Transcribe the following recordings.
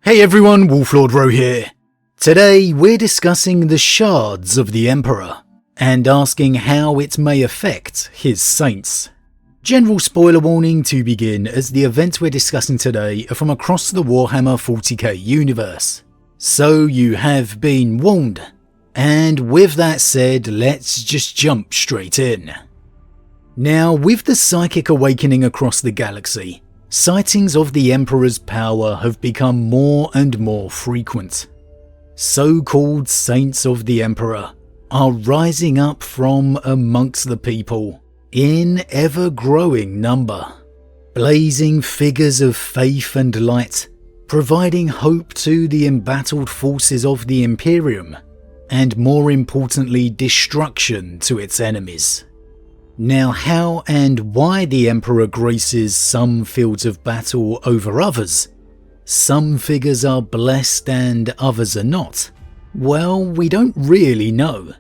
Hey everyone, Wolf Lord Rho here. Today we're discussing the shards of the Emperor and asking how it may affect his saints. General spoiler warning to begin, as the events we're discussing today are from across the Warhammer 40k universe. So you have been warned. And with that said, let's just jump straight in. Now, with the psychic awakening across the galaxy, sightings of the Emperor's power have become more and more frequent. So-called saints of the Emperor are rising up from amongst the people in ever-growing number, blazing figures of faith and light, providing hope to the embattled forces of the Imperium, and more importantly, destruction to its enemies. Now, how and why the Emperor graces some fields of battle over others, some figures are blessed and others are not, well, we don't really know,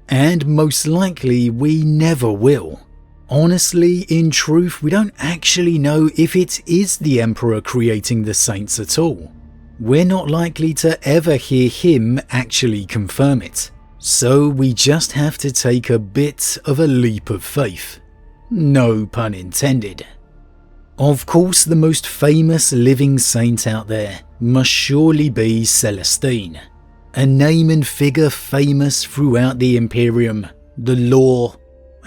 and most likely we never will. Honestly, in truth, we don't actually know if it is the Emperor creating the saints at all. We're not likely to ever hear him actually confirm it. So we just have to take a bit of a leap of faith. No pun intended. Of course, the most famous living saint out there must surely be Celestine, a name and figure famous throughout the Imperium, the lore,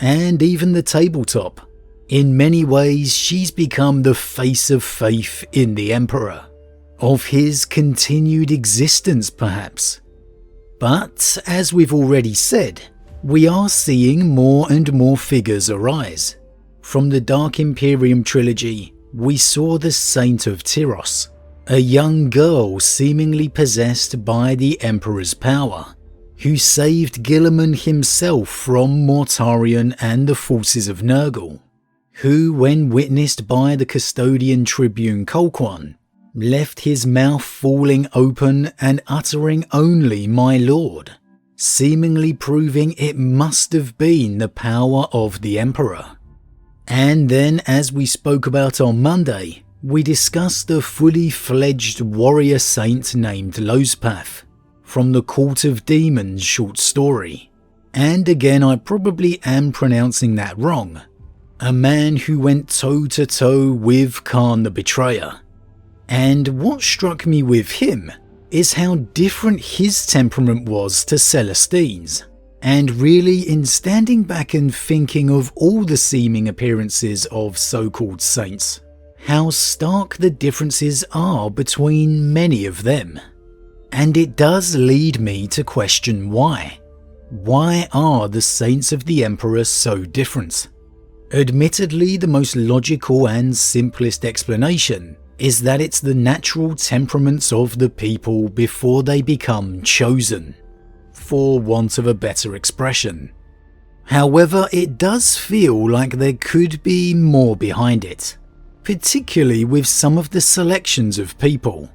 and even the tabletop. In many ways, she's become the face of faith in the Emperor, of his continued existence perhaps. But, as we've already said, we are seeing more and more figures arise. From the Dark Imperium trilogy, we saw the Saint of Tyros, a young girl seemingly possessed by the Emperor's power, who saved Guilliman himself from Mortarion and the forces of Nurgle, who, when witnessed by the custodian tribune Colquhoun, left his mouth falling open and uttering only "my lord," seemingly proving it must have been the power of the Emperor. And then, as we spoke about on Monday, we discussed a fully fledged warrior saint named Lospath from the Court of Demons short story. And again, I probably am pronouncing that wrong. A man who went toe to toe with Khan the Betrayer. And what struck me with him is how different his temperament was to Celestine's. And really, in standing back and thinking of all the seeming appearances of so-called saints, how stark the differences are between many of them. And it does lead me to question why. Why are the saints of the Emperor so different? Admittedly, the most logical and simplest explanation is that it's the natural temperaments of the people before they become chosen, for want of a better expression. However, it does feel like there could be more behind it, particularly with some of the selections of people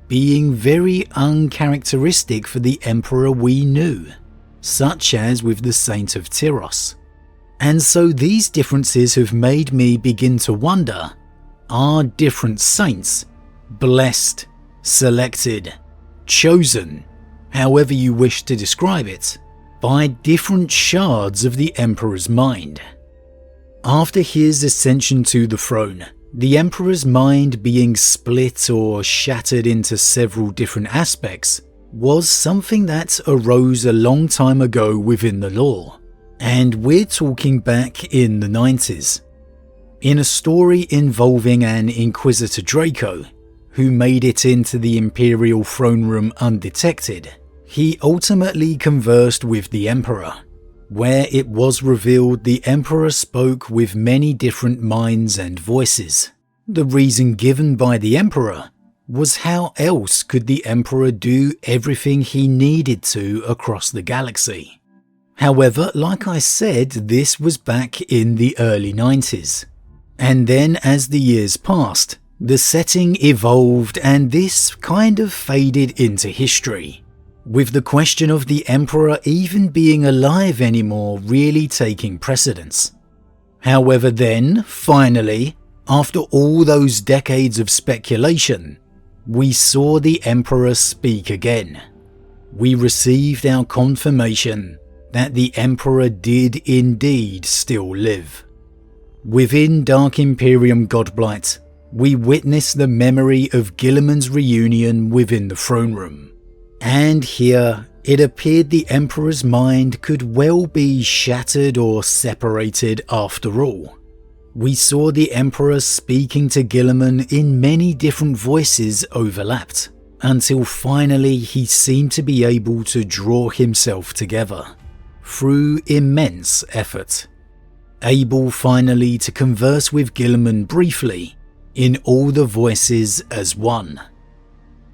being very uncharacteristic for the Emperor we knew, such as with the Saint of Tyros. And so these differences have made me begin to wonder, are different saints blessed, selected, chosen, however you wish to describe it, by different shards of the Emperor's mind? After his ascension to the throne, the Emperor's mind being split or shattered into several different aspects was something that arose a long time ago within the lore, and we're talking back in the 90s. In a story involving an Inquisitor Draco, who made it into the Imperial throne room undetected, he ultimately conversed with the Emperor, where it was revealed the Emperor spoke with many different minds and voices. The reason given by the Emperor was how else could the Emperor do everything he needed to across the galaxy. However, like I said, this was back in the early 90s. And then as the years passed, the setting evolved and this kind of faded into history, with the question of the Emperor even being alive anymore really taking precedence. However then, finally, after all those decades of speculation, we saw the Emperor speak again. We received our confirmation that the Emperor did indeed still live. Within Dark Imperium Godblight, we witnessed the memory of Guilliman's reunion within the throne room. And here, it appeared the Emperor's mind could well be shattered or separated after all. We saw the Emperor speaking to Guilliman in many different voices overlapped, until finally he seemed to be able to draw himself together, through immense effort. Able finally to converse with Guilliman briefly, in all the voices as one.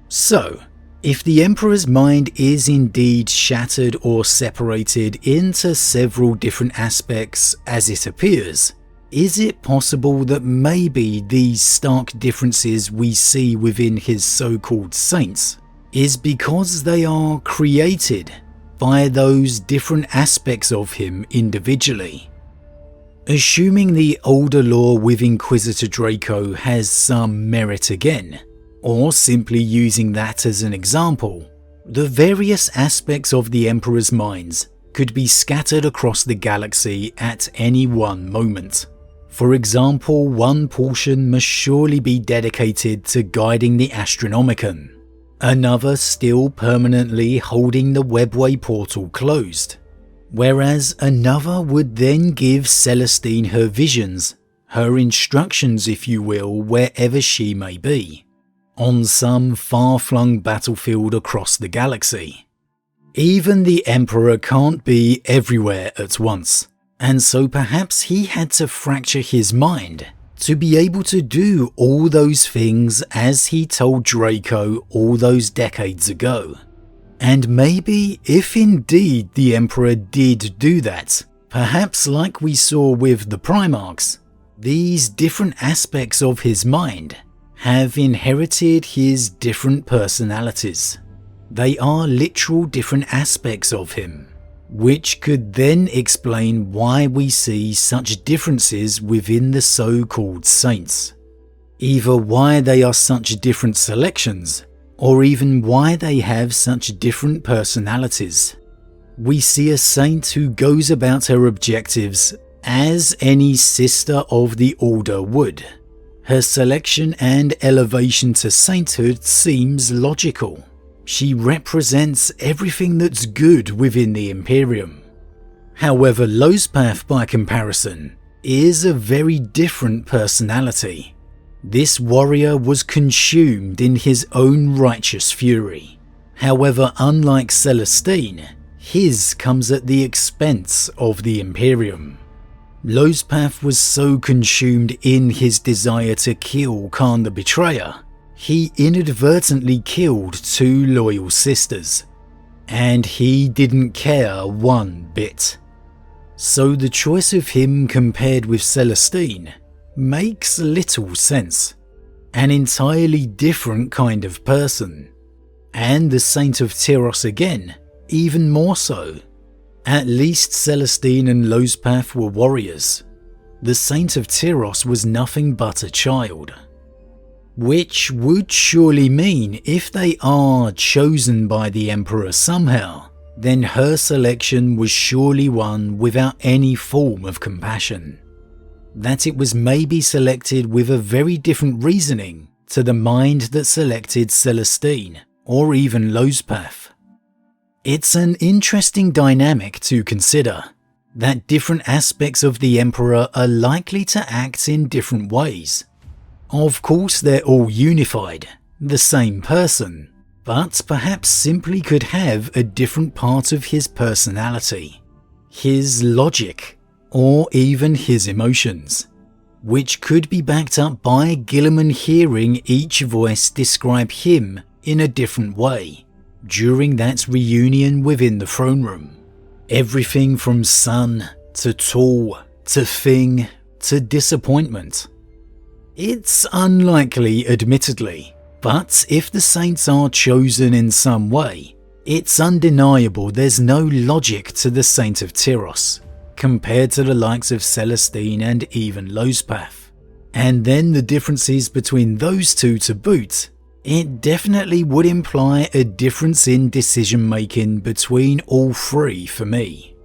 So, if the Emperor's mind is indeed shattered or separated into several different aspects as it appears, is it possible that maybe these stark differences we see within his so-called saints is because they are created by those different aspects of him individually? Assuming the older lore with Inquisitor Draco has some merit again, or simply using that as an example, the various aspects of the Emperor's minds could be scattered across the galaxy at any one moment. For example, one portion must surely be dedicated to guiding the Astronomicon, another still permanently holding the Webway portal closed, whereas another would then give Celestine her visions, her instructions if you will, wherever she may be, on some far-flung battlefield across the galaxy. Even the Emperor can't be everywhere at once, and so perhaps he had to fracture his mind to be able to do all those things as he told Draco all those decades ago. And maybe if indeed the Emperor did do that, perhaps like we saw with the Primarchs, these different aspects of his mind have inherited his different personalities. They are literal different aspects of him, which could then explain why we see such differences within the so-called saints. Either why they are such different selections, or even why they have such different personalities. We see a saint who goes about her objectives as any sister of the Order would. Her selection and elevation to sainthood seems logical. She represents everything that's good within the Imperium. However, Lospath, by comparison, is a very different personality. This warrior was consumed in his own righteous fury. However, unlike Celestine, his comes at the expense of the Imperium. Lospath was so consumed in his desire to kill Khan the Betrayer, he inadvertently killed 2 loyal sisters, and he didn't care one bit. So the choice of him compared with Celestine makes little sense. An entirely different kind of person. And the Saint of Tyros again, even more so. At least Celestine and Lospath were warriors. The Saint of Tyros was nothing but a child. Which would surely mean if they are chosen by the Emperor somehow, then her selection was surely one without any form of compassion. That it was maybe selected with a very different reasoning to the mind that selected Celestine or even Lospath. It's an interesting dynamic to consider, that different aspects of the Emperor are likely to act in different ways. Of course they're all unified, the same person, but perhaps simply could have a different part of his personality, his logic, or even his emotions, which could be backed up by Guilliman hearing each voice describe him in a different way during that reunion within the throne room. Everything from sun, to tall, to thing, to disappointment. It's unlikely, admittedly, but if the saints are chosen in some way, it's undeniable there's no logic to the Saint of Tyros, compared to the likes of Celestine and even Lospath. And then the differences between those two to boot It definitely would imply a difference in decision making between all three for me.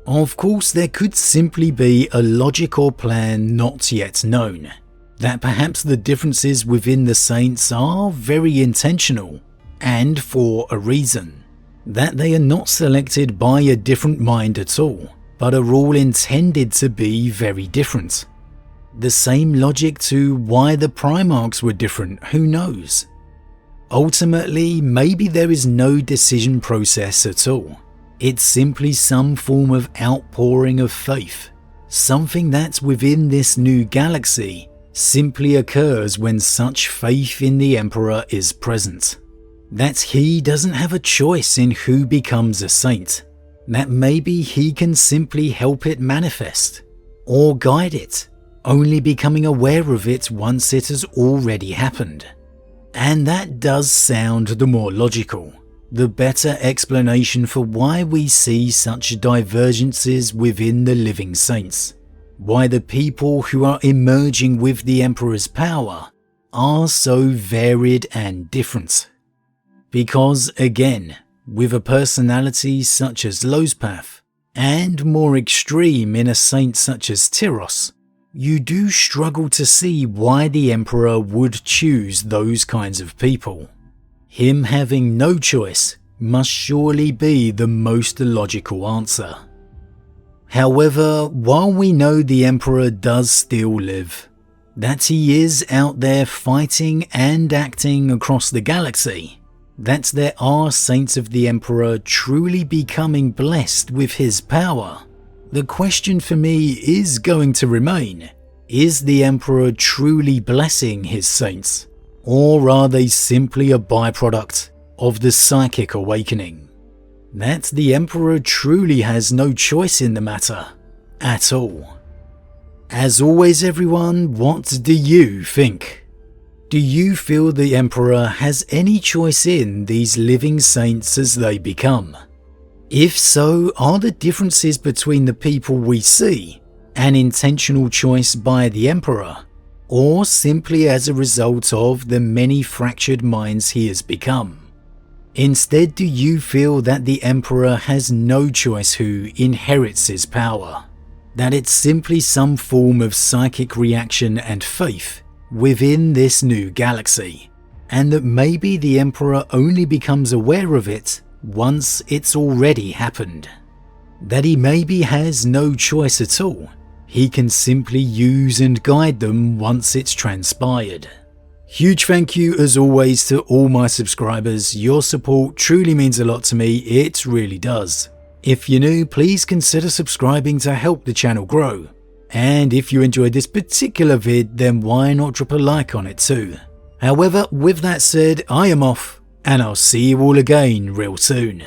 Of course, there could simply be a logic or plan not yet known, that perhaps the differences within the Saints are very intentional, and for a reason, that they are not selected by a different mind at all, but are all intended to be very different. The same logic to why the Primarchs were different, who knows? Ultimately, maybe there is no decision process at all. It's simply some form of outpouring of faith, something that within this new galaxy simply occurs when such faith in the Emperor is present. That he doesn't have a choice in who becomes a saint, that maybe he can simply help it manifest, or guide it, only becoming aware of it once it has already happened. And that does sound the more logical, the better explanation for why we see such divergences within the living saints, why the people who are emerging with the Emperor's power are so varied and different. Because again, with a personality such as Lospath, and more extreme in a saint such as Tyros, you do struggle to see why the Emperor would choose those kinds of people. Him having no choice must surely be the most logical answer. However, while we know the Emperor does still live, that he is out there fighting and acting across the galaxy, that there are Saints of the Emperor truly becoming blessed with his power, the question for me is going to remain, is the Emperor truly blessing his Saints, or are they simply a byproduct of the psychic awakening? That the Emperor truly has no choice in the matter, at all. As always everyone, what do you think? Do you feel the Emperor has any choice in these living Saints as they become? If so, are the differences between the people we see an intentional choice by the Emperor, or simply as a result of the many fractured minds he has become? Instead, do you feel that the Emperor has no choice who inherits his power? That it's simply some form of psychic reaction and faith within this new galaxy, and that maybe the Emperor only becomes aware of it once it's already happened? That he maybe has no choice at all, he can simply use and guide them once it's transpired. Huge thank you as always to all my subscribers, your support truly means a lot to me, it really does. If you're new, please consider subscribing to help the channel grow, and if you enjoyed this particular vid then why not drop a like on it too. However, with that said, I am off, and I'll see you all again real soon.